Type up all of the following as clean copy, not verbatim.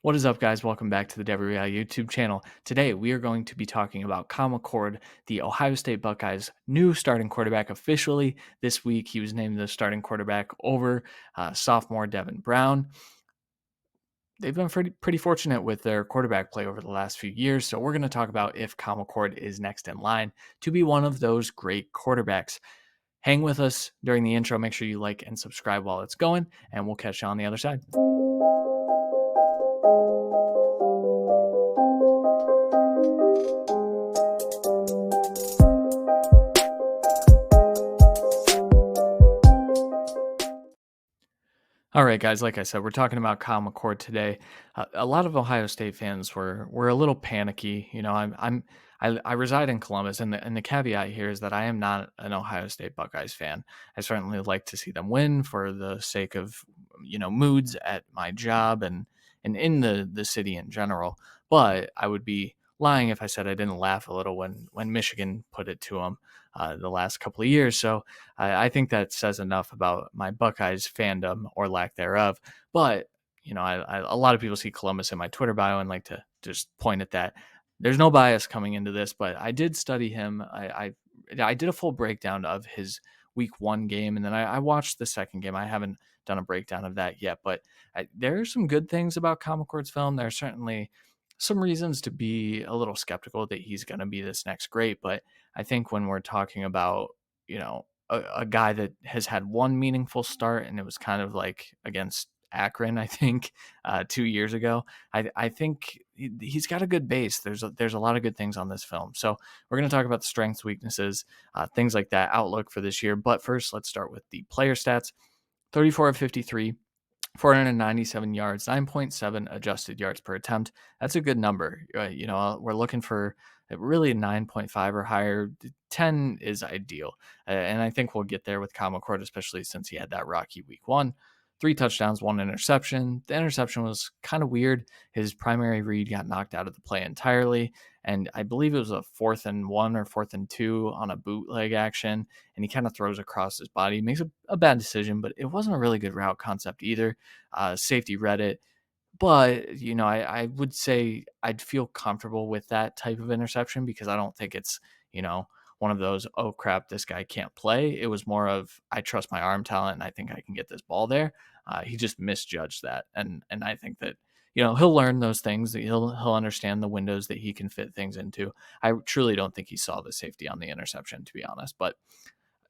What is up, guys? Welcome back to the WI YouTube channel. Today, we are going to be talking about Kyle McCord, the Ohio State Buckeyes' new starting quarterback officially. This week, he was named the starting quarterback over sophomore Devin Brown. They've been pretty fortunate with their quarterback play over the last few years, so we're going to talk about if Kyle McCord is next in line to be one of those great quarterbacks. Hang with us during the intro. Make sure you like and subscribe while it's going, and we'll catch you on the other side. All right, guys. Like I said, we're talking about Kyle McCord today. A lot of Ohio State fans were a little panicky. I reside in Columbus, and the caveat here is that I am not an Ohio State Buckeyes fan. I certainly like to see them win for the sake of moods at my job and in the city in general. But I would be lying if I said I didn't laugh a little when Michigan put it to them the last couple of years. So I think that says enough about my Buckeyes fandom or lack thereof. But a lot of people see Columbus in my Twitter bio and like to just point at that. There's no bias coming into this, but I did study him. I did a full breakdown of his week one game, and then I watched the second game. I haven't done a breakdown of that yet, but there are some good things about Kyle McCord's film. There are certainly some reasons to be a little skeptical that he's going to be this next great, but I think when we're talking about, a guy that has had one meaningful start, and it was kind of like against Akron, I think, 2 years ago. I think he's got a good base. There's a lot of good things on this film. So we're going to talk about the strengths, weaknesses, things like that, outlook for this year. But first, let's start with the player stats. 34 of 53, 497 yards, 9.7 adjusted yards per attempt. That's a good number. We're looking for really 9.5 or higher. 10 is ideal. And I think we'll get there with Kyle McCord, especially since he had that rocky week one. 3 touchdowns, 1 interception. The interception was kind of weird. His primary read got knocked out of the play entirely. And I believe it was a 4th and 1 or 4th and 2 on a bootleg action. And he kind of throws across his body. He makes a bad decision, but it wasn't a really good route concept either. Safety read it. But, I would say I'd feel comfortable with that type of interception because I don't think it's, one of those, oh crap, this guy can't play. It was more of, I trust my arm talent and I think I can get this ball there. He just misjudged that. And I think that, he'll learn those things. He'll understand the windows that he can fit things into. I truly don't think he saw the safety on the interception, to be honest. But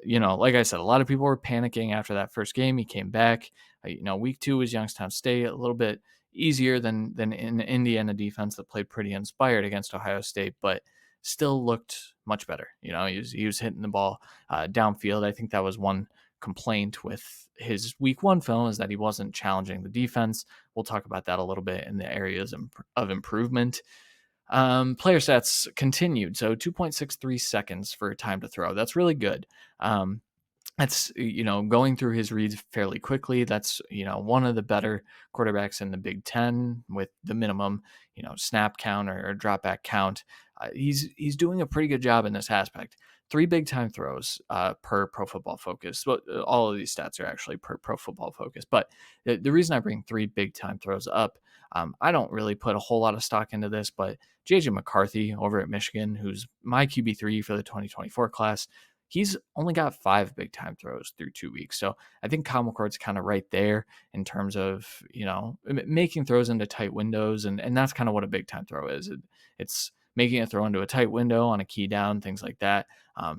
like I said, a lot of people were panicking after that first game. He came back. Week 2 was Youngstown State, a little bit easier than in Indiana defense that played pretty inspired against Ohio State, but still looked much better. He was hitting the ball downfield. I think that was one complaint with his week 1 film, is that he wasn't challenging the defense. We'll talk about that a little bit in the areas of improvement. Player stats continued. So 2.63 seconds for time to throw. That's really good. That's, going through his reads fairly quickly. That's, one of the better quarterbacks in the Big Ten with the minimum, snap count or drop back count. He's doing a pretty good job in this aspect. 3 big time throws per Pro Football Focus. Well, all of these stats are actually per Pro Football Focus. But the reason I bring 3 big time throws up, I don't really put a whole lot of stock into this, but JJ McCarthy over at Michigan, who's my QB3 for the 2024 class, he's only got 5 big time throws through 2 weeks. So I think Kyle McCord's kind of right there in terms of, making throws into tight windows. And that's kind of what a big time throw is. It's making a throw into a tight window on a key down, things like that.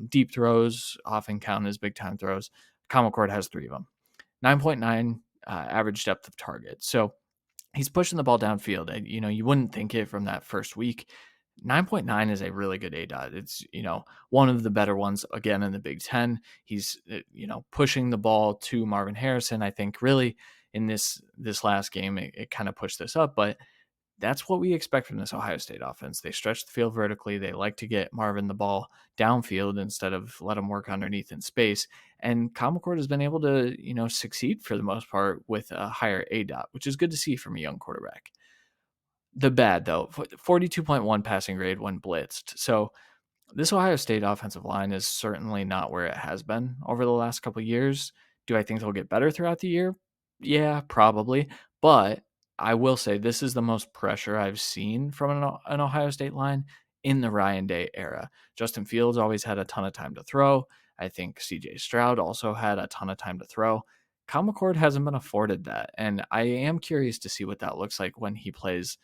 Deep throws often count as big time throws. Kyle McCord has 3 of them. 9.9 average depth of target. So he's pushing the ball downfield. And, you wouldn't think it from that first week. 9.9 is a really good ADOT. It's, one of the better ones, again, in the Big Ten. He's, pushing the ball to Marvin Harrison. I think really in this last game, it kind of pushed this up, but that's what we expect from this Ohio State offense. They stretch the field vertically. They like to get Marvin the ball downfield instead of let him work underneath in space. And Kyle McCord has been able to, succeed for the most part with a higher ADOT, which is good to see from a young quarterback. The bad, though, 42.1 passing grade when blitzed. So this Ohio State offensive line is certainly not where it has been over the last couple of years. Do I think they'll get better throughout the year? Yeah, probably. But I will say this is the most pressure I've seen from an Ohio State line in the Ryan Day era. Justin Fields always had a ton of time to throw. I think CJ Stroud also had a ton of time to throw. Kyle McCord hasn't been afforded that. And I am curious to see what that looks like when he plays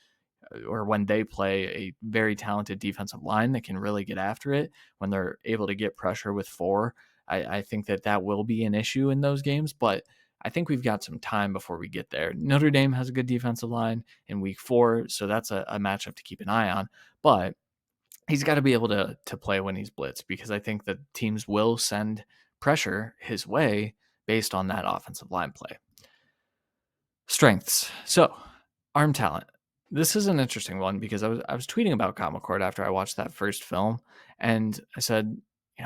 or when they play a very talented defensive line that can really get after it, when they're able to get pressure with four. I think that will be an issue in those games, but I think we've got some time before we get there. Notre Dame has a good defensive line in week 4, so that's a matchup to keep an eye on. But he's got to be able to play when he's blitzed, because I think that teams will send pressure his way based on that offensive line play. Strengths. So, arm talent. This is an interesting one because I was tweeting about Kyle McCord after I watched that first film, and I said,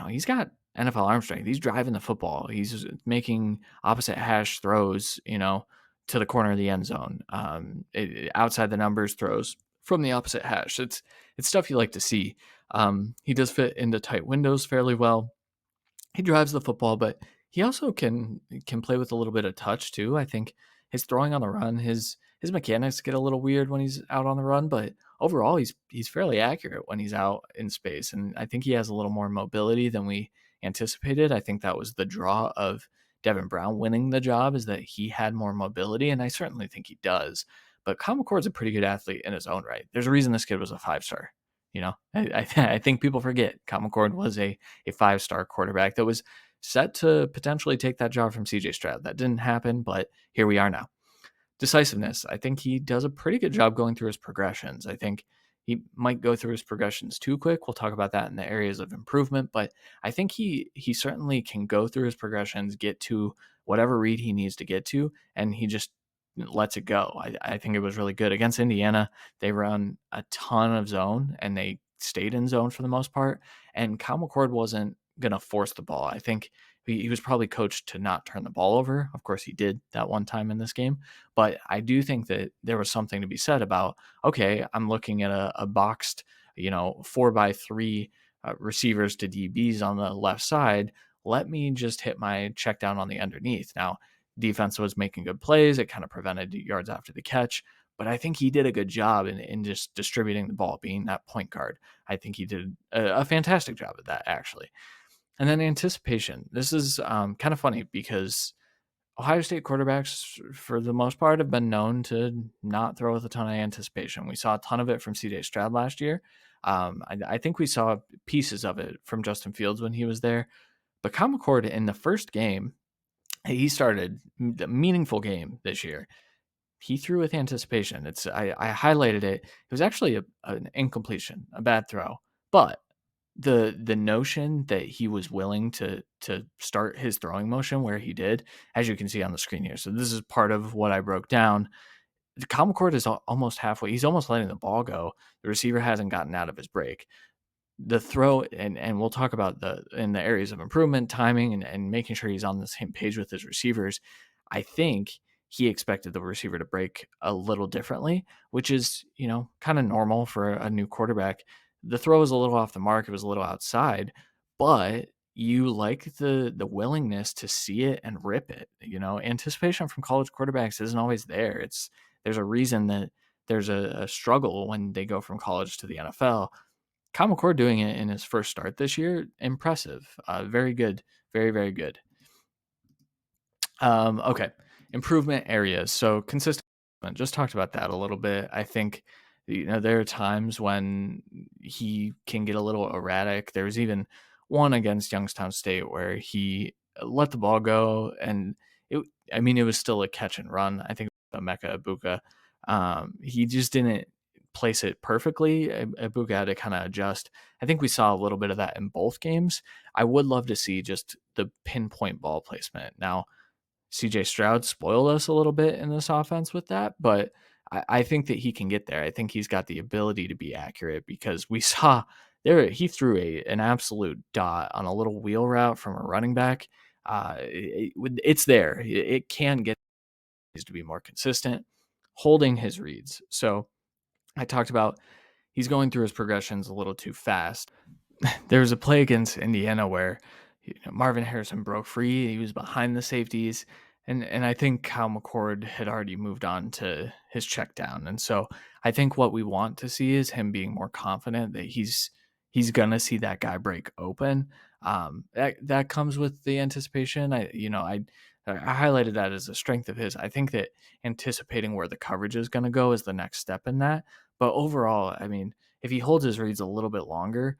he's got NFL arm strength. He's driving the football. He's making opposite hash throws, to the corner of the end zone. Outside the numbers throws from the opposite hash. It's stuff you like to see. He does fit into tight windows fairly well. He drives the football, but he also can play with a little bit of touch too. I think his throwing on the run, his mechanics get a little weird when he's out on the run, but overall he's fairly accurate when he's out in space. And I think he has a little more mobility than we anticipated. I think that was the draw of Devin Brown winning the job, is that he had more mobility, and I certainly think he does. But Kyle McCord's a pretty good athlete in his own right. There's a reason this kid was a 5-star. I think people forget Kyle McCord was a 5-star quarterback that was set to potentially take that job from CJ Stroud. That didn't happen, but here we are now. Decisiveness. I think he does a pretty good job going through his progressions. I think he might go through his progressions too quick. We'll talk about that in the areas of improvement, but I think he certainly can go through his progressions, get to whatever read he needs to get to, and he just lets it go. I think it was really good against Indiana. They run a ton of zone and they stayed in zone for the most part. And Kyle McCord wasn't going to force the ball. I think he was probably coached to not turn the ball over. Of course, he did that one time in this game. But I do think that there was something to be said about, okay, I'm looking at a boxed, 4x3 receivers to DBs on the left side. Let me just hit my check down on the underneath. Now, defense was making good plays. It kind of prevented yards after the catch. But I think he did a good job in just distributing the ball, being that point guard. I think he did a fantastic job at that, actually. And then anticipation. This is kind of funny because Ohio State quarterbacks, for the most part, have been known to not throw with a ton of anticipation. We saw a ton of it from CJ Stroud last year. I think we saw pieces of it from Justin Fields when he was there. But Kyle McCord, in the first game, he started the meaningful game this year. He threw with anticipation. I highlighted it. It was actually an incompletion, a bad throw, but the notion that he was willing to start his throwing motion where he did, as you can see on the screen here. So this is part of what I broke down. Kyle McCord is almost halfway. He's almost letting the ball go. The receiver hasn't gotten out of his break. The throw, and we'll talk about in the areas of improvement, timing, and making sure he's on the same page with his receivers. I think he expected the receiver to break a little differently, which is, kind of normal for a new quarterback. The throw was a little off the mark. It was a little outside, but you like the willingness to see it and rip it. Anticipation from college quarterbacks isn't always there. There's a reason that there's a struggle when they go from college to the NFL. Kyle McCord doing it in his first start this year, impressive. Very good. Very, very good. Okay. Improvement areas. So consistent. Just talked about that a little bit. I think, there are times when he can get a little erratic. There was even one against Youngstown State where he let the ball go, and it was still a catch and run. I think Emeka Ibuka. He just didn't place it perfectly. Ibuka had to kind of adjust. I think we saw a little bit of that in both games. I would love to see just the pinpoint ball placement. Now, CJ Stroud spoiled us a little bit in this offense with that, but I think that he can get there. I think he's got the ability to be accurate, because we saw there he threw an absolute dot on a little wheel route from a running back. It's there. It can get to be more consistent, holding his reads. So I talked about he's going through his progressions a little too fast. There was a play against Indiana where Marvin Harrison broke free. He was behind the safeties. And I think Kyle McCord had already moved on to his check down. And so I think what we want to see is him being more confident that he's gonna see that guy break open. That comes with the anticipation. I highlighted that as a strength of his. I think that anticipating where the coverage is gonna go is the next step in that. But overall, I mean, if he holds his reads a little bit longer,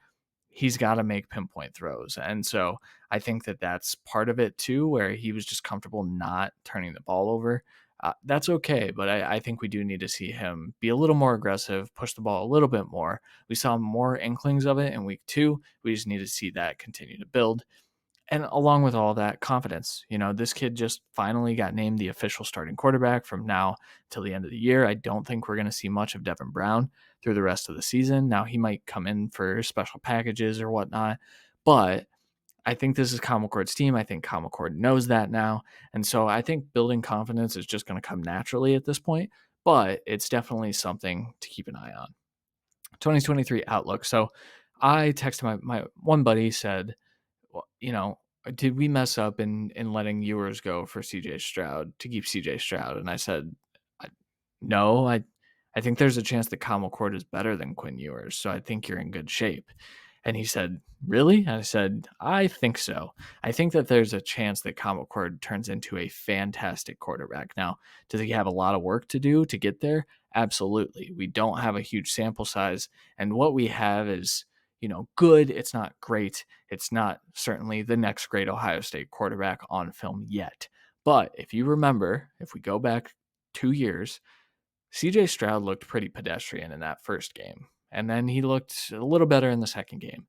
he's got to make pinpoint throws. And so I think that that's part of it too, where he was just comfortable not turning the ball over. That's okay, but I think we do need to see him be a little more aggressive, push the ball a little bit more. We saw more inklings of it in week 2. We just need to see that continue to build. And along with all that, confidence. This kid just finally got named the official starting quarterback from now till the end of the year. I don't think we're going to see much of Devin Brown through the rest of the season. Now, he might come in for special packages or whatnot, but I think this is Kyle McCord's team. I think Kyle McCord knows that now. And so I think building confidence is just going to come naturally at this point, but it's definitely something to keep an eye on. 2023 outlook. So I texted my one buddy, said, well, did we mess up in letting Ewers go for CJ Stroud to keep CJ Stroud? And I said, I, no, I think there's a chance that Kyle McCord is better than Quinn Ewers. So I think you're in good shape. And he said, really? And I said, I think so. I think that there's a chance that Kyle McCord turns into a fantastic quarterback. Now, does he have a lot of work to do to get there? Absolutely. We don't have a huge sample size. And what we have is, good. It's not great. It's not certainly the next great Ohio State quarterback on film yet. But if you remember, if we go back 2 years, CJ Stroud looked pretty pedestrian in that first game. And then he looked a little better in the second game.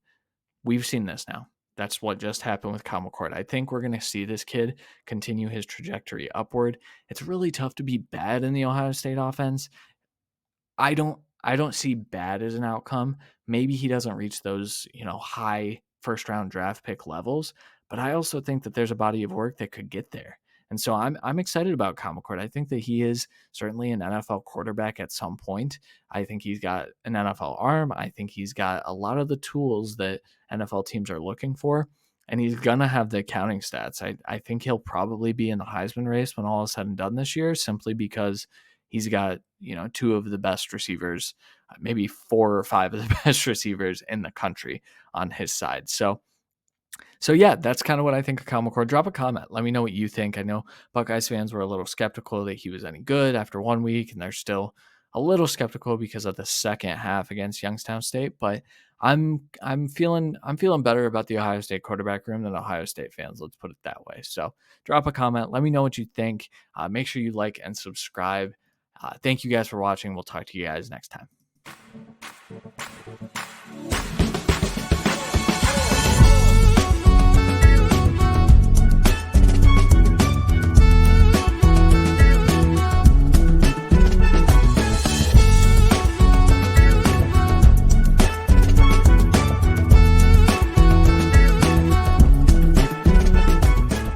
We've seen this now. That's what just happened with Kyle McCord. I think we're going to see this kid continue his trajectory upward. It's really tough to be bad in the Ohio State offense. I don't see bad as an outcome. Maybe he doesn't reach those, high first round draft pick levels, but I also think that there's a body of work that could get there. And so I'm excited about Kyle McCord. I think that he is certainly an NFL quarterback at some point. I think he's got an NFL arm. I think he's got a lot of the tools that NFL teams are looking for. And he's going to have the counting stats. I think he'll probably be in the Heisman race when all is said and done this year, simply because he's got, 2 of the best receivers, maybe 4 or 5 of the best receivers in the country on his side. So yeah, that's kind of what I think of Kyle McCord. Drop a comment. Let me know what you think. I know Buckeyes fans were a little skeptical that he was any good after 1 week, and they're still a little skeptical because of the second half against Youngstown State. But I'm feeling better about the Ohio State quarterback room than Ohio State fans. Let's put it that way. So drop a comment. Let me know what you think. Make sure you like and subscribe. Thank you guys for watching. We'll talk to you guys next time.